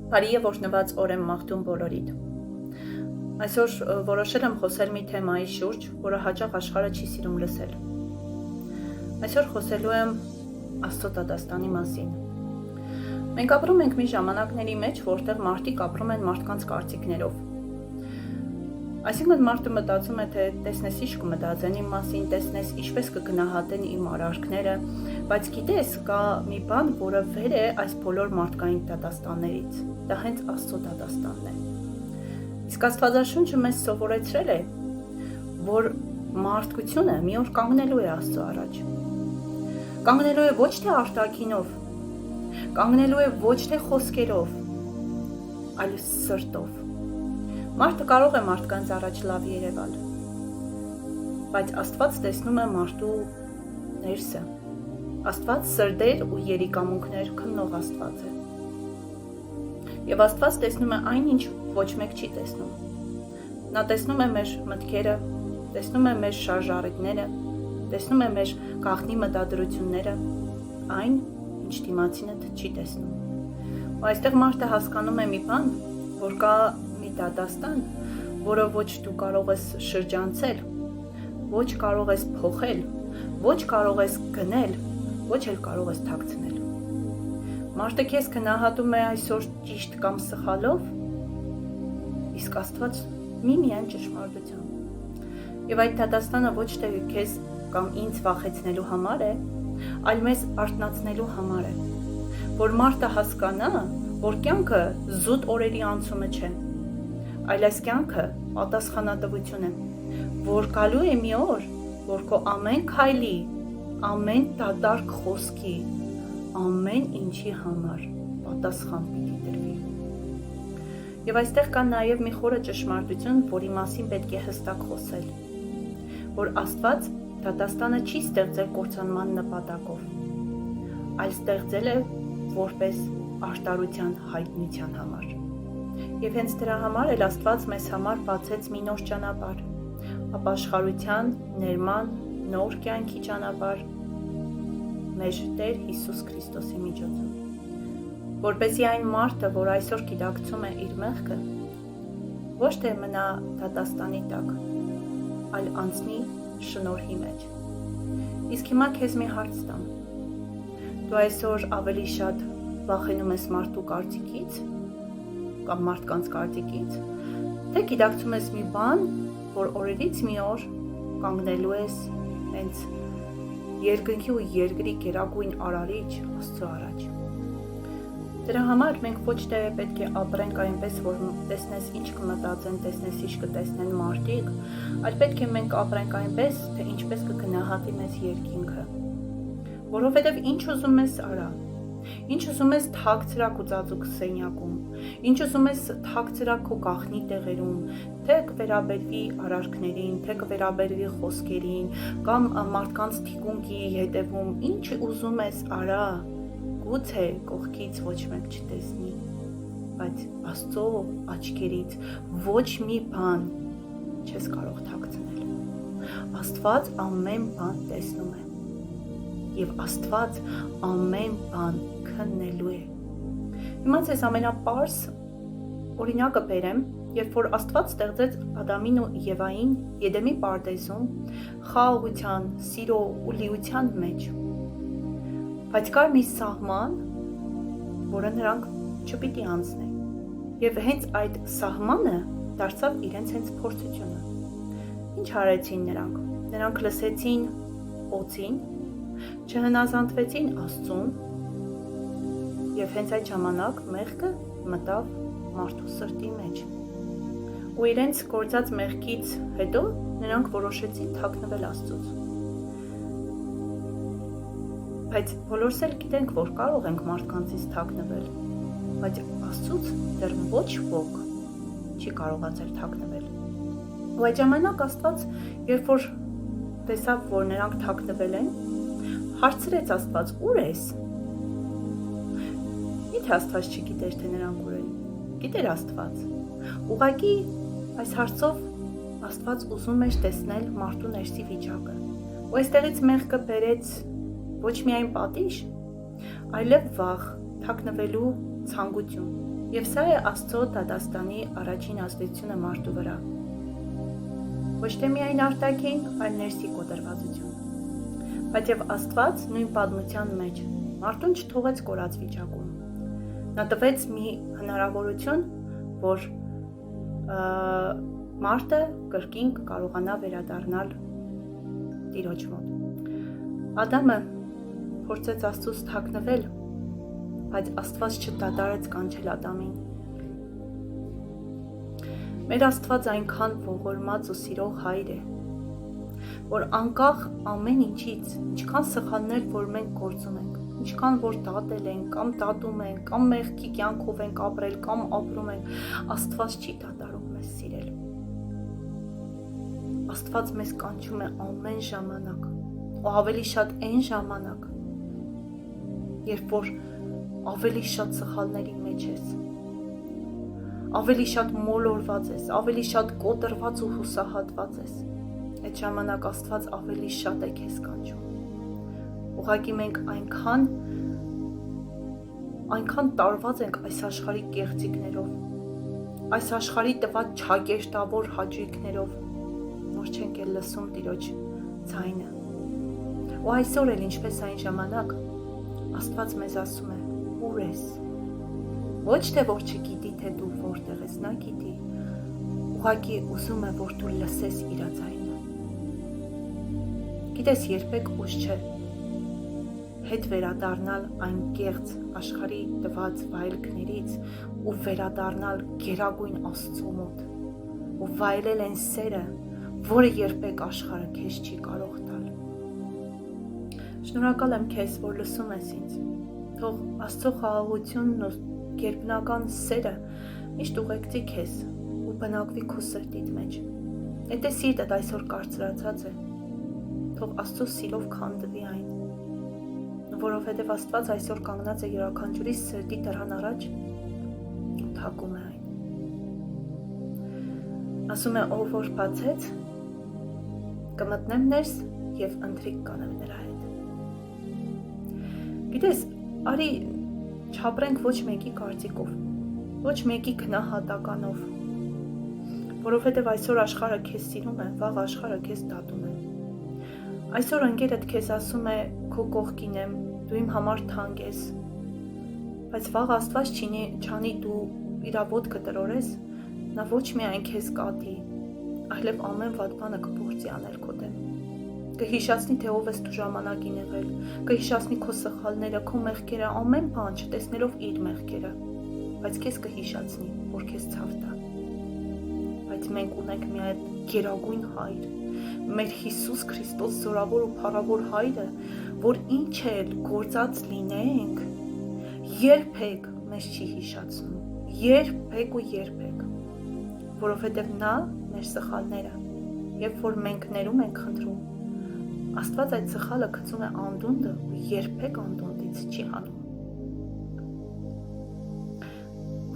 Բարի եւ օրհնված օր եմ մաղթում բոլորիդ։ Այսօր որոշել եմ խոսել մի թեմայի շուրջ, որը հաճախ աշխարհը չի սիրում լսել։ Այսօր խոսելու եմ Աստծո դատաստանի մասին։ Մենք ապրում ենք մի ժամանակների մեջ, որտեղ մարդիկ ապրում են մարդկանց կարծիքներով։ Այսինքն մարդը մտածում է, թե տեսնես ինչ կմտածեն իմ մասին, տեսնես ինչպես կգնահատեն իմ արարքները, բայց գիտես, կա մի բան, որը վեր է այս բոլոր մարդկային դատաստաններից։ Դա հենց Աստծո դատաստանն է։ Իսկ Աստվածաշունչը մեզ սովորեցրել է, որ մարդկությունը մի օր կանգնելու է Աստծո առաջ։ Կանգնելու է ոչ թե արտաքինով, կանգնելու է ոչ թե խոսքերով, այլ սրտով։ Մարդը կարող է մարդկանց առաջ լավ երևալ, բայց Աստված տեսնում է մարդու ներսը։ Աստված սրտեր ու երիկամունքներ քննող Աստված է։ Եվ Աստված տեսնում է այն, ինչ ոչ մեկ չի տեսնում։ Նա տեսնում է մեր մտքերը, տեսնում է մեր շարժառիթները, տեսնում է մեր գաղտնի մտադրությունները, այն, ինչ դիմացինդ չի տեսնում։ Ու այստեղ մարդը հասկանում է մի բան, որ կա մի դատաստան, որը ոչ դու կարող ես շրջանցել, ոչ կարող ես փոխել, ոչ կարող ես գնել, ոչ էլ կարող ես թաքցնել։ Մարդը քեզ գնահատում է այսօր ճիշտ կամ սխալով, իսկ Աստված միմիայն ճշմարտությամբ։ Եվ այդ դատաստանը ոչ թե քեզ կամ ինձ վախեցնելու համար է, այլ մեզ արթնացնելու համար է, որ մարդը հասկանա, որ կյանքը զուտ օրերի անցումը չէ, այլ այս կյանքը պատասխանատվություն է, որ գալու է մի օր, որ քո ամեն քայլի, ամեն դատարկ խոսքի, ամեն ինչի համար պատասխան պիտի տրվի։ Եվ այստեղ կա նաև մի խորը ճշմարտություն, որի մասին պետք է հստակ խոսել, որ Աստված դատաստանը չի ստեղծել կործանման նպատակով, այլ ստեղծել է որպես արտարության հայտնության համար։ Եվ հենց դրա համար էլ Աստված մեզ համար բացեց մի նոր ճանապարհ, ապաշխարության, ներման, նոր կյանքի ճանապարհ մեր Տեր Հիսուս Քրիստոսի միջոցով։ Որպեսզի այն մարդը, որ այսօր գիտակցում է իր մեղքը, ոչ թե մնա դատաստանի տակ, այլ անցնի շնորհի մեջ։ Իսկ հիմա քեզ մի հարց տամ։ Դու այսօր ավելի շատ վախենում ես մարդու կարծիքից կամ մարդկանց կարծիքից, թե գիտակցում ես մի բան, որ օրերից մի օր կանգնելու ես հենց երկնքի ու երկրի գերագույն արարիչ Աստծո առաջ։ Դրա համար մենք ոչ թե պետք է ապրենք այնպես, որ տեսնես ինչ կմտածեն, տեսնես ինչ կտեսնեն մարդիկ, այլ պետք է մենք ապրենք այնպես, թե ինչպես կգնահատի մեզ երկինքը։ Որովհետև ինչ ուզում ես արա, ինչ ուզում ես թաքցրակ ու ծածուկ սենյակում, ինչ ուզում ես թաքցրակ քո գաղտնի տեղերում, թե կվերաբերվի արարքներին, թե կվերաբերվի խոսքերին, կամ մարդկանց թիկունքի հետևում, ինչ ուզում ես արա, գուցե կողքից ոչ մեկ չտեսնի, բայց Աստծո աչքերից ոչ մի բան չես կարող թաքցնել։ Աստված ամեն բան տեսնում է, և Աստված ամեն բան քննելու է։ Հիմա ձեզ ամենապարզ օրինակը բերեմ, երբ որ Աստված ստեղծեց Ադամին ու Եվային Եդեմի պարտեզում խաղաղության, սիրո ու լիության մեջ, բայց կար մի սահման, որը նրանք չպիտի անցնեն, և հենց այդ սահմանը դարձավ իրենց հենց փորձությունը։ Ինչ արեցին նրանք։ Նրանք լսեցին օծին, չհնազանդվեցին Աստծուն, և հենց այդ ժամանակ մեղքը մտավ մարդու սրտի մեջ։ Ու իրենց գործած մեղքից հետո նրանք որոշեցին թաքնվել Աստծուց։ Բայց բոլորս էլ գիտենք, որ կարող ենք մարդկանցից թաքնվել, բայց Աստծուց դեռ ոչ ոք չի կարողացել թաքնվել։ Ու այդ ժամանակ Աստված, երբ որ տեսավ, որ նրանք թաքնվել են, հարցրեց Աստված, ուր ես։ Միթե Աստված չգիտեր, թե նրանք ուր են։ Գիտեր Աստված։ Ուղղակի այս հարցով Աստված ուզում էր տեսնել մարդու ներսի վիճակը։ Ու այստեղից մեղքը բերեց ոչ միայն պատիժ, այլև վախ, թաքնվելու ցանկություն։ Եվ սա է Աստծո դատաստանի առաջին ազդեցությունը մարդու վրա։ Ոչ թե միայն արտաքին, այլ ներսի կոտրվածություն։ Բայց եւ Աստված նույն պատմության մեջ մարդուն չթողեց կորած վիճակում։ Նա տվեց մի հնարավորություն, որ մարդը կրկին կարողանա վերադառնալ Տիրոջ մոտ։ Ադամը փորձեց Աստծուց թաքնվել, բայց Աստված չդադարեց կանչել Ադամին։ Մեր Աստված այնքան ողորմած ու սիրող Հայր է, որ անկախ ամեն ինչից, ինչքան սխալներ, որ մենք գործում ենք, ինչքան որ դատել ենք, կամ դատում ենք, կամ մեղքի կյանքով ենք ապրել, կամ ապրում ենք, Աստված չի դադարում մեզ սիրել։ Աստված մեզ կանչում է ամեն ժամանակ, ու ավելի շատ այն ժամանակ, երբ որ ավելի շատ սխալների մեջ ես, ավելի շատ մոլորված ես, ավելի շատ կոտրված ու հուսահատված ես, այդ ժամանակ Աստված ավելի շատ է քեզ կանչում։ Ուղղակի մենք այնքան տարված ենք այս աշխարհի կեղծիքներով, այս աշխարհի տված չակերտավոր հաճույքներով, որ չենք էլ լսում Տիրոջ ձայնը։ Ու այսօր էլ ինչպես այն ժամանակ Աստված մեզ ասում է. «Ուր ես»։ Ոչ թե որ չգիտի, թե դու որտեղ ես, նա գիտի։ Ուղղակի ուզում է, որ դու լսես իր ձայնը։ Գիտես, երբեք ուշ չէ հետ վերադառնալ այն կեղծ աշխարհի տված վայելքներից ու վերադառնալ գերագույն Աստծո մոտ ու վայելել այն սերը, որը երբեք աշխարհը քեզ չի կարող տալ։ Շնորհակալ եմ քեզ, որ լսում ես ինձ։ Թող Աստծո խաղաղությունն ու գերբնական սերը միշտ ուղեկցի քեզ ու բնակվի քո սրտիդ մեջ։ Եթե սիրտդ այսօր կարծրացած է, թող Աստծո սիրով քանդվի այն, որովհետև Աստված այսօր կանգնած է յուրաքանչյուրի սրտի դռան առաջ ու թակում է այն։ Ասում է, ով որ բացեց, կմտնեմ ներս և ընթրիք կանեմ նրա հետ։ Գիտես, արի չապրենք ոչ մեկի կարծիքով, ոչ մեկի գնահատականով, որովհետև այսօր աշխարհը քեզ սիրում է, վաղ աշխարհը քեզ դատում է։ Այսօր ընկերդ քեզ ասում է, քո կողքին եմ, դու իմ համար թանկ ես, բայց վաղ Աստված չանի դու իր ոտքը տրորես, նա ոչ միայն քեզ կատի, այլև ամեն վատ բանը կփորձի անել քո դեմ։ Կհիշացնի, թե ով ես դու ժամանակին եղել, կհիշացնի քո սխալները, քո մեղքերը, ամեն բան չտեսնելով իր մեղքերը, բայց քեզ կհիշացնի, որ քեզ ցավ տա։ Բայց մենք ունենք մի այդ գերագույն Հայր, մեր Հիսուս Քրիստոս զորավոր ու փառավոր Հայրը, որ ինչ էլ գործած լինենք, երբեք մեզ չի հիշացնում, երբեք ու երբեք, որովհետև նա մեր սխալները, երբ որ մենք ներում ենք խնդրում, Աստված այդ սխալը գցում է անդունդը ու երբեք անդունդից չի հանում։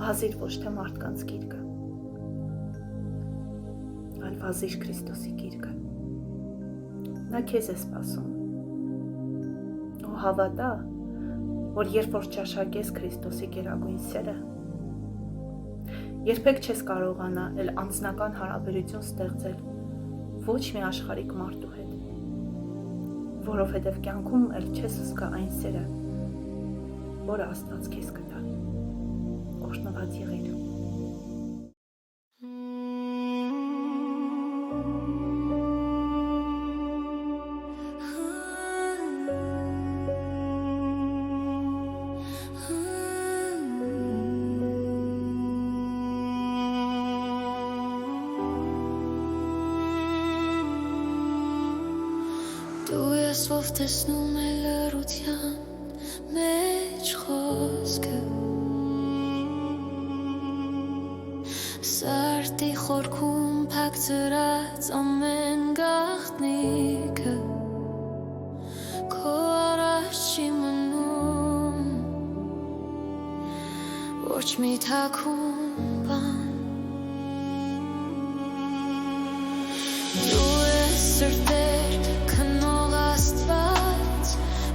Վազիր ոչ թե մարդկանց գիրկը, այլ վազիր Քրիստոսի գիրկը։ Նա քեզ է սպասում։ Ու հավատա, որ երբ որ ճաշակես Քրիստոսի գերագույն սերը, երբեք չես կարողանա էլ անձնական հարաբերություն ստեղծել ոչ մի աշխարհիկ մարդու հետ, որովհետև կյանքում էլ չես զգա այն սերը, որը Աստված քեզ կտա։ Օրհնված եղիր։ Ով տեսնում է լռության մեջ խոսքը Սարդի խորքում փակ ծրած ամեն գաղտնիքը Քո առաջ չի մնում Ոչ մի թաքուն բան Դու ես սրտեր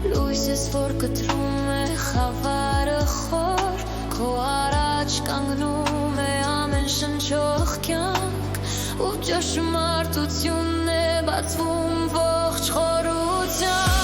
Լույս ես, որ կտրում է խավարը խոր Քո արագ առաջ կանգնում է ամեն շնչող կյանք ու ճշմարտությունն է բացվում ողջ խորությամբ